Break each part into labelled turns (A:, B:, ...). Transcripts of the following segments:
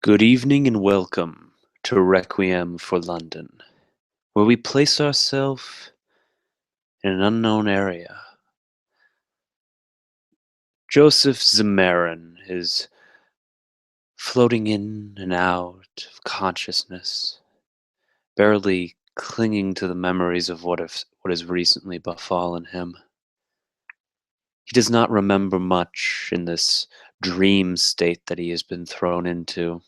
A: Good evening and welcome to Requiem for London, where we place ourselves in an unknown area. Joseph Zamarin is floating in and out of consciousness, barely clinging to the memories of what has recently befallen him. He does not remember much in this dream state that he has been thrown into.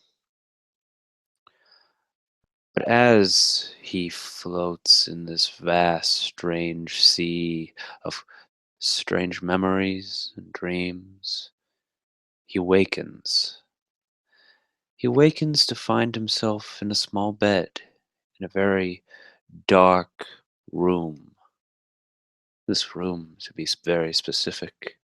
A: But as he floats in this vast, strange sea of strange memories and dreams, he wakens. He awakens to find himself in a small bed in a very dark room. This room, to be very specific.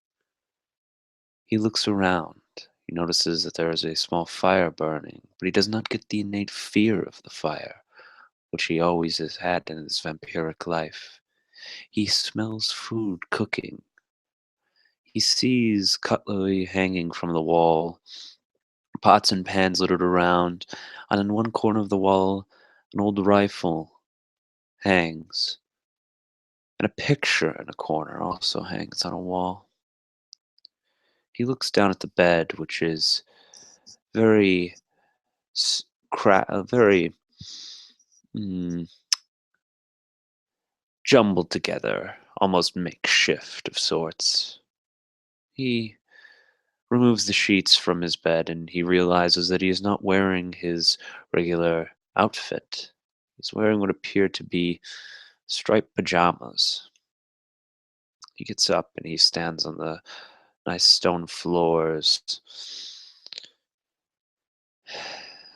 A: He looks around. He notices that there is a small fire burning, but he does not get the innate fear of the fire, which he always has had in his vampiric life. He smells food cooking. He sees cutlery hanging from the wall, pots and pans littered around, and in one corner of the wall, an old rifle hangs, and a picture in a corner also hangs on a wall. He looks down at the bed, which is very, very mm, jumbled together, almost makeshift of sorts. He removes the sheets from his bed and he realizes that he is not wearing his regular outfit. He's wearing what appear to be striped pajamas. He gets up and he stands on the nice stone floors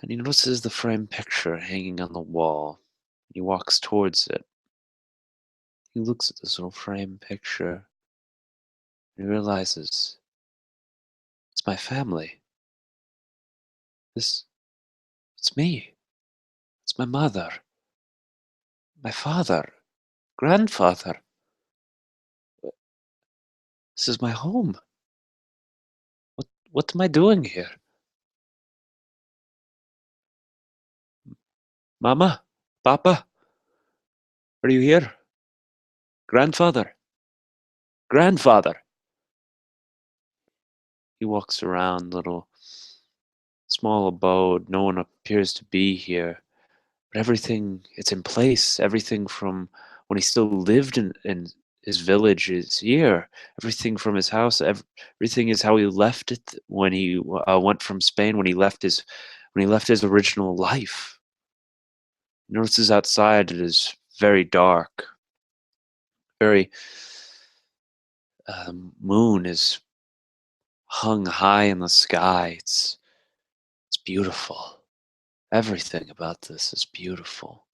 A: and he notices the framed picture hanging on the wall. He walks towards it. He looks at this little framed picture and he realizes it's my family. This, it's me. It's my mother, my father, grandfather. This is my home. What am I doing here? Mama? Papa? Are you here? Grandfather? Grandfather! He walks around, little small abode. No one appears to be here. But everything, it's in place. Everything from when he still lived in his village is here. Everything from his house, everything is how he left it when he went from Spain, when he left his original life. He notices outside it is very dark. Very moon is hung high in the sky. It's beautiful. Everything about this is beautiful.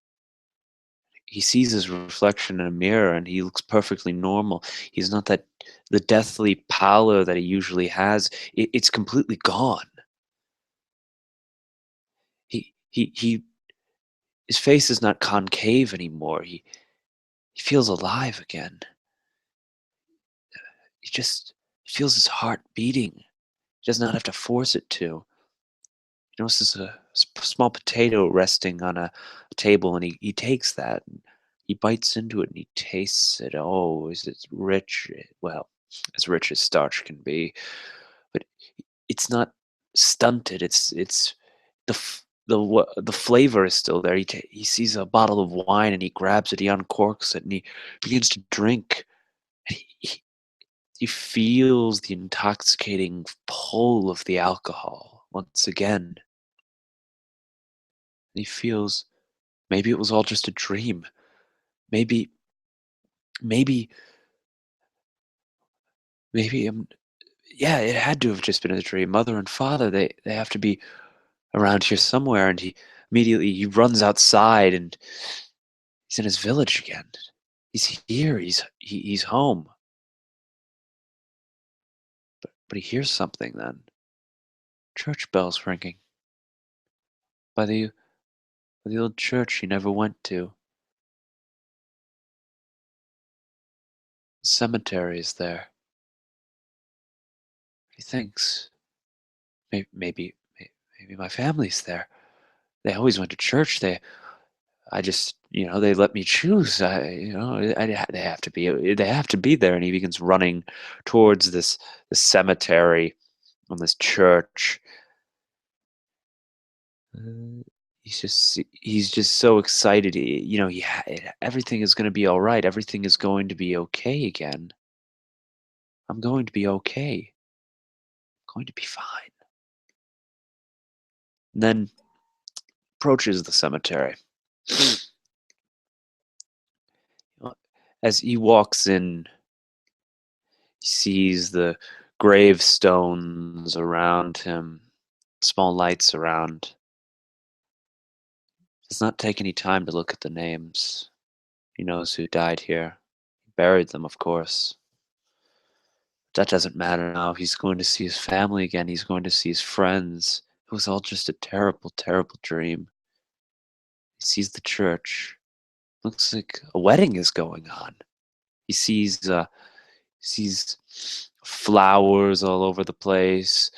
A: He sees his reflection in a mirror and he looks perfectly normal. He's not that the deathly pallor that he usually has. It's completely gone. He his face is not concave anymore. He feels alive again. He just feels his heart beating. He does not have to force it to. He notices a small potato resting on a table, and he takes that, and he bites into it, and he tastes it. Oh, is it rich? Well, as rich as starch can be, but it's not stunted. It's the flavor is still there. He sees a bottle of wine, and he grabs it. He uncorks it, and he begins to drink. And he feels the intoxicating pull of the alcohol once again. He feels maybe it was all just a dream. Maybe, maybe, maybe, yeah, it had to have just been a dream. Mother and father, they have to be around here somewhere. And he immediately he runs outside and he's in his village again. He's here. He's home. But he hears something then. Church bells ringing by the old church he never went to. The cemetery is there. He thinks maybe maybe my family's there. They always went to church. I just, they let me choose. They have to be. They have to be there. And he begins running towards this cemetery and this church. Uh, he's just so excited. Everything is going to be all right. Everything is going to be okay again. I'm going to be okay. I'm going to be fine. And then approaches the cemetery. As he walks in, he sees the gravestones around him, small lights around. Does not take any time to look at the names. He knows who died here. He buried them, of course. That doesn't matter now. He's going to see his family again. He's going to see his friends. It was all just a terrible, terrible dream. He sees the church. Looks like a wedding is going on. He sees flowers all over the place,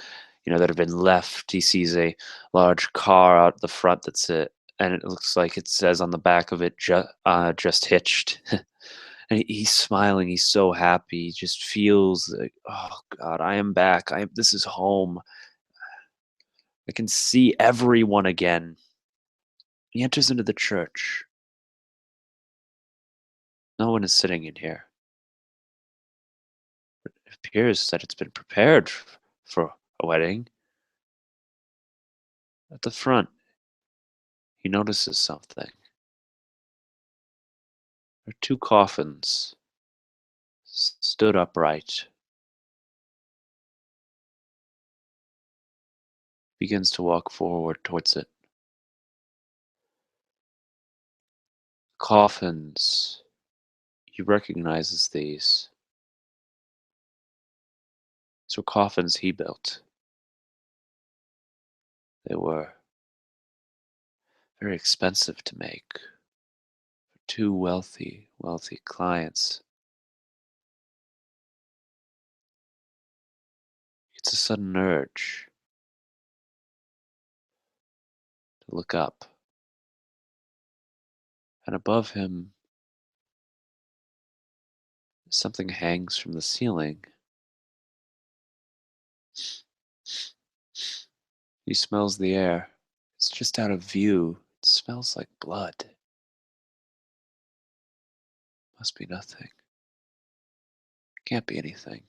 A: that have been left. He sees a large car out the front and it looks like it says on the back of it, just hitched. And he's smiling. He's so happy. He just feels like, oh God, I am back. This is home. I can see everyone again. He enters into the church. No one is sitting in here. It appears that it's been prepared for a wedding. At the front, he notices something. There are two coffins stood upright. Begins to walk forward towards it. Coffins. He recognizes these. These were coffins he built. They were very expensive to make for two wealthy, wealthy clients. It's a sudden urge to look up. And above him, something hangs from the ceiling. He smells the air. It's just out of view. It smells like blood. Must be nothing. Can't be anything.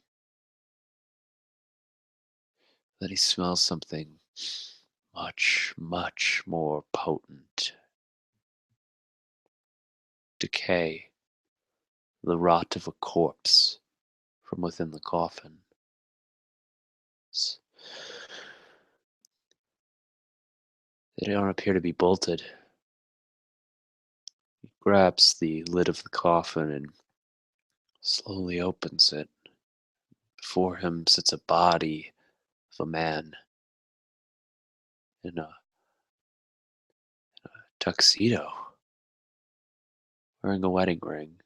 A: Then he smells something much, much more potent. Decay, the rot of a corpse from within the coffin. S- They don't appear to be bolted. He grabs the lid of the coffin and slowly opens it. Before him sits a body of a man in a tuxedo, wearing a wedding ring.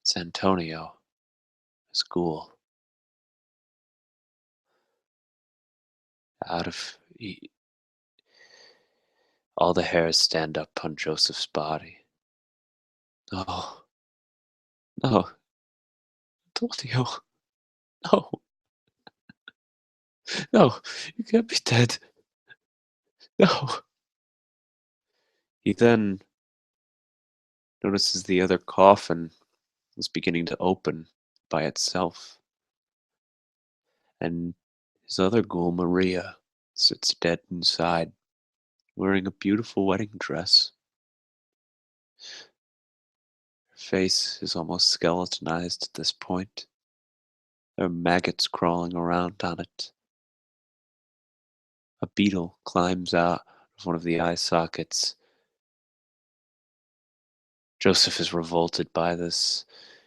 A: It's Antonio, his ghoul. Out of he, all the hairs stand up on Joseph's body. No, no, Antonio, no, no, you can't be dead. No. He then notices the other coffin is beginning to open by itself, and his other ghoul, Maria, sits dead inside, wearing a beautiful wedding dress. Her face is almost skeletonized at this point. There are maggots crawling around on it. A beetle climbs out of one of the eye sockets. Joseph is revolted by this.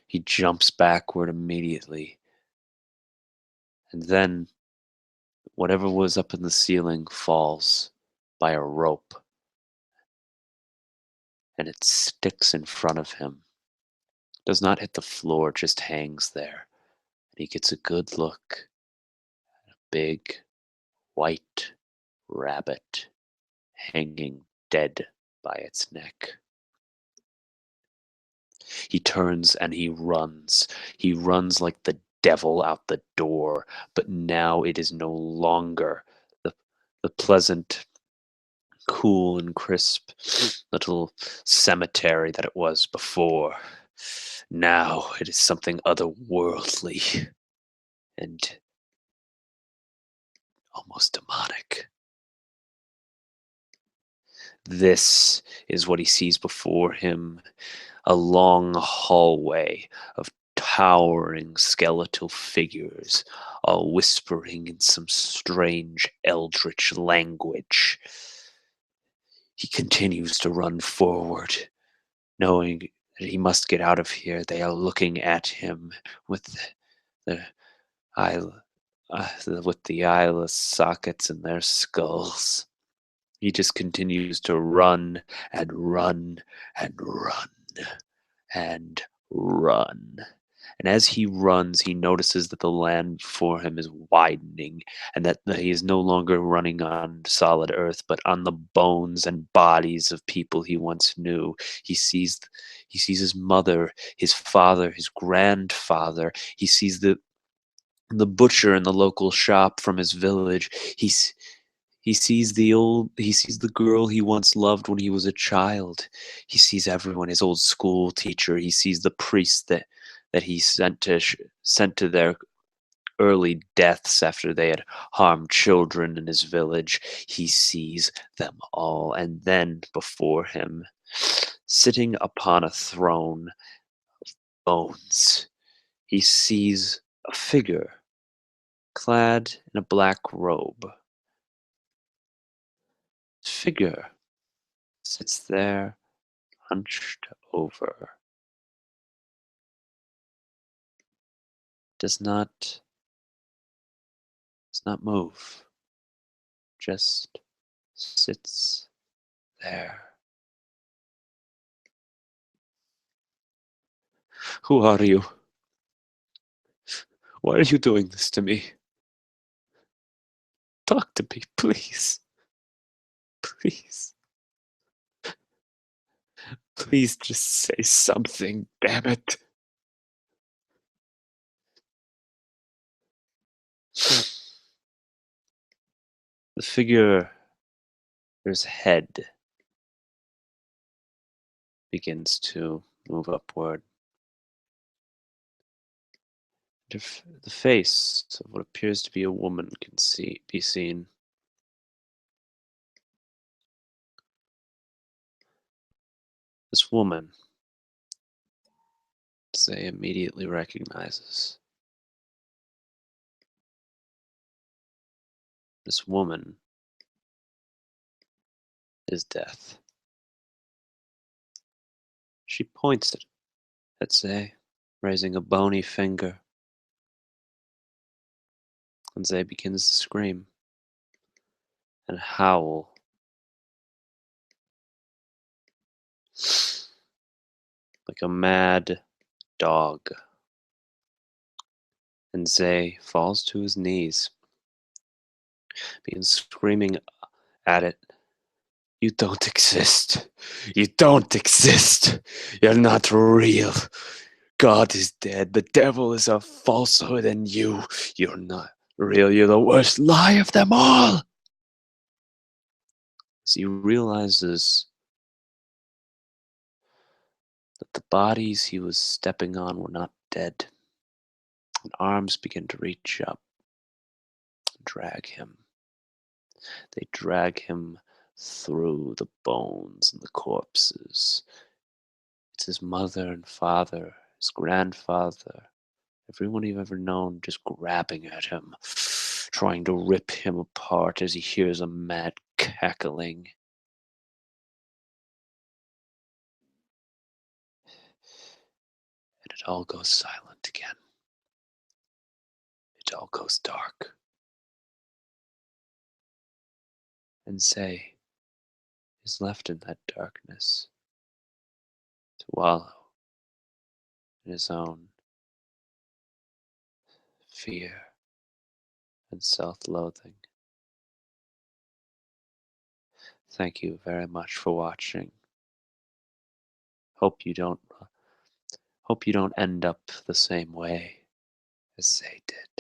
A: He jumps backward immediately. And then whatever was up in the ceiling falls by a rope, and it sticks in front of him. Does not hit the floor, just hangs there. And he gets a good look. Big, white rabbit hanging dead by its neck. He turns and he runs. He runs like the devil out the door, but now it is no longer the, the pleasant, cool, and crisp little cemetery that it was before. Now it is something otherworldly and almost demonic. This is what he sees before him, a long hallway of towering skeletal figures, all whispering in some strange eldritch language. He continues to run forward, knowing that he must get out of here. They are looking at him with the eye, with the eyeless sockets in their skulls. He just continues to run and run and run and run. And as he runs, he notices that the land before him is widening and that he is no longer running on solid earth, but on the bones and bodies of people he once knew. He sees his mother, his father, his grandfather. He sees the butcher in the local shop from his village. He sees the girl he once loved when he was a child. He sees everyone, his old school teacher. He sees the priest that he sent to their early deaths after they had harmed children in his village. He sees them all, and then before him, sitting upon a throne, bones, he sees a figure clad in a black robe. Figure sits there hunched over, does not does not move, just sits there. Who are you? Why are you doing this to me? Talk to me, please. Please. Please just say something, damn it. The figure's head begins to move upward. The face of what appears to be a woman can be seen. This woman, Zay immediately recognizes. This woman is Death. She points it at Zay, raising a bony finger, and Zay begins to scream and howl. Like a mad dog. And Zay falls to his knees, begins screaming at it. You don't exist. You don't exist. You're not real. God is dead. The devil is a falsehood, and you're not real. You're the worst lie of them all. As he realizes that the bodies he was stepping on were not dead, and arms begin to reach up and drag him. They drag him through the bones and the corpses. It's his mother and father, his grandfather, everyone you've ever known just grabbing at him, trying to rip him apart as he hears a mad cackling. And it all goes silent again. It all goes dark. And Zay is left in that darkness to wallow in his own fear and self loathing. Thank you very much for watching. Hope you don't hope you don't end up the same way as they did.